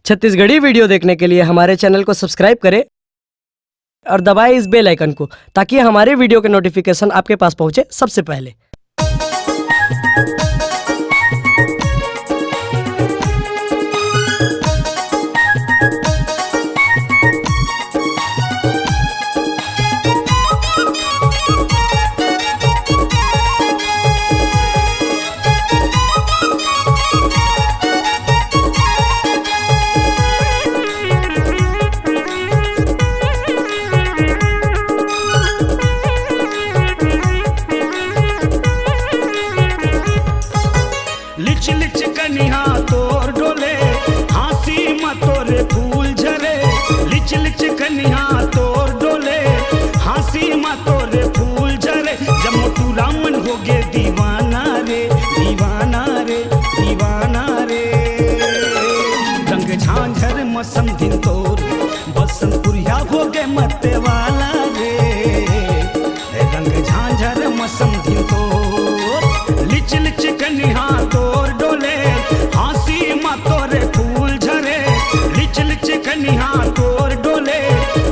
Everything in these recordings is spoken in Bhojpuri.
छत्तीसगढ़ी वीडियो देखने के लिए हमारे चैनल को सब्सक्राइब करें और दबाएं इस बेल आइकन को ताकि हमारे वीडियो के नोटिफिकेशन आपके पास पहुंचे सबसे पहले। लिच लिच कनिहा तोर डोले हाँसी मतोरे फूल झरे। लिच लिच कनिहा तोर डोले हाँसी मतोरे फूल झरे। जब मोटू रामन हो गे दीवाना रे दीवाना रे दीवाना रे। रंग झांझर मौसम दिन तोर बसंतपुरिया हो गे मते वाला रे। रंग झांझर मौसम दिन तोर लिच लिच कनिहा तोर डोले हाँसी मतोरे फूल झरे। लिच लिच कनिहा तोर डोले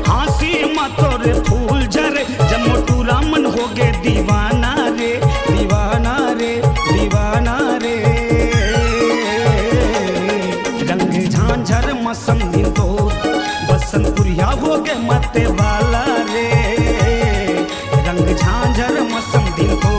हाँसी मतोरे फूल झरे। जब मोटू रामन हो गे दीवाना रे दीवाना रे दीवाना रे। रंग झांझर मौसम दिन तोर बसंतपुरिया हो गे मते वाला रे। रंग झांझर मौसम दिन तोर।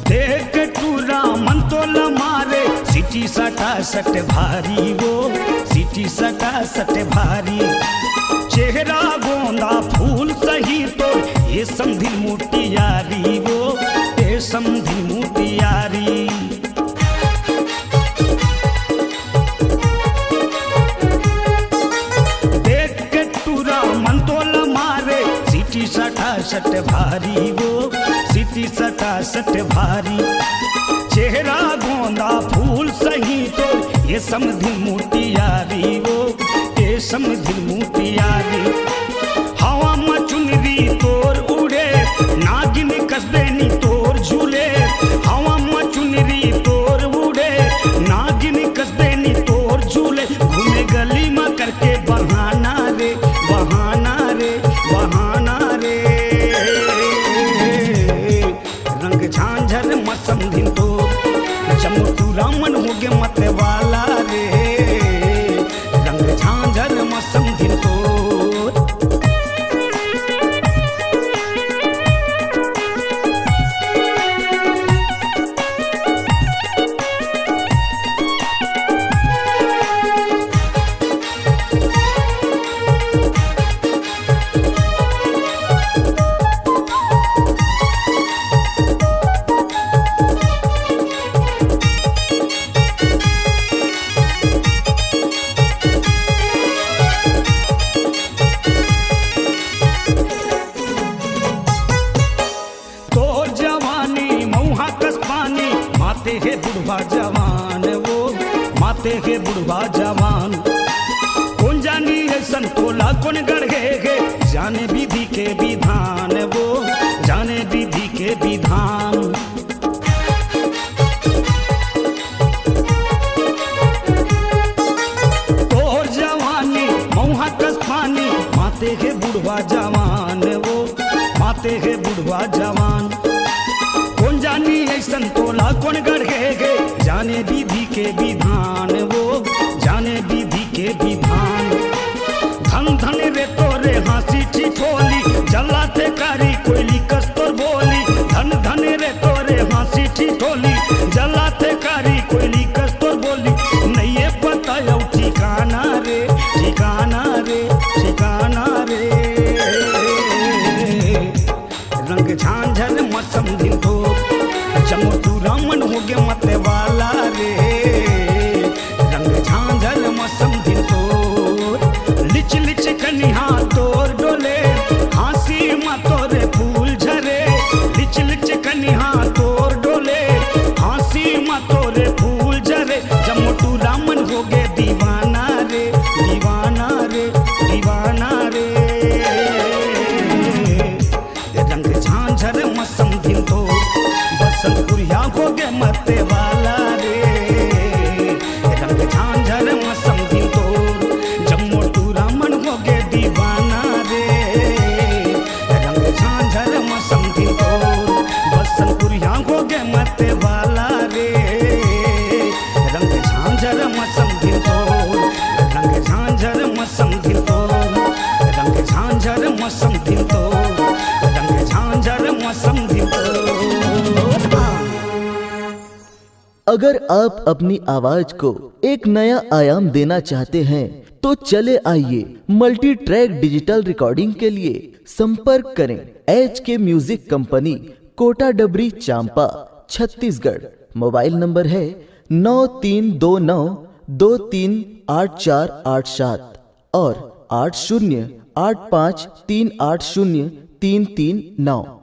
देख टूरा मन तो लमारे सिटी सटा सट भारी वो सिटी सटा सट भारी। चेहरा गोंदा फूल सही तो ये समझी मुटियारी वो ये समझी मुटियारी। देख के टूरा मन तो लमारे सिटी सटा सट भारी वो सिटी सटा सट भारी। चेहरा गोंदा फूल सही तो ये समझी मुटियारी वो ये समझी मुटियारी। हवा में चुनरी तोर उड़े नागिन कसबे नी तोर झूले। हवा में चुनरी तोर उड़े नागिन कसबे नी तोर झूले। घूमे गली में करके बहाना रे बहाना रे बहाना रे। रंग झांझर मौसम दिन तो जमोटू रामन हो गे मते वाला रे। रंग झांझर मौसम दिन तो। माते है बुढ़वा जवान वो माते है बुढ़वा जवान। कौन जानी है संतोला कौन गढ़े है जाने विधि के विधान वो जाने विधि के विधान। तोर जवानी मऊहा कस्पानी माते है बुढ़वा जवान वो माते है बुढ़वा जवान। कौन जानी है संतोला कौन गढ़े गे जाने विधि के विधान वो जाने विधि के विधान। धन धन रे तोरे हाँसी ठिठोली जलाते कारी कोयली कस्तोर बोली। धन धन रे तोरे हाँसी ठिठोली जलाते कारी कोयली कस्तोर बोली। नहीं ये पता यौ ठिकाना रे ठिकाना रे ठिकाना रे। रंग झांझर मौसम दिन तो जमोटू रामन हो गे मते वाला रे रंग झांझर मौसम दिन तोर लिच लिच कनिहा तोर डोले हाँसी मा तोरे फूल झरे लिच लिच कनिहा तोर डोले हाँसी मा तोरे फूल झरे जब मोटू रामन हो गे दीवाना रे दीवाना रे दीवाना रे रंग झांझर मौसम दिन तो बसंतपुरिया हो गे मते वाला रे रंग झांझर मौसम दिन तो जब मोटू रामन हो गे दीवाना रे रंग झांझर मौसम दिन तो बसंतपुरिया हो गे मते वाला रे रंग झांझर मौसम दिन तो रंग झांझर मौसम दिन तो रंग झांझर मौसम दिन तो रंग झांझर मौसम दिन तो अगर आप अपनी आवाज को एक नया आयाम देना चाहते हैं तो चले आइए मल्टी ट्रैक डिजिटल रिकॉर्डिंग के लिए संपर्क करें HK म्यूजिक कंपनी कोटा डबरी चांपा छत्तीसगढ़। मोबाइल नंबर है 9329238487 और 8085380339।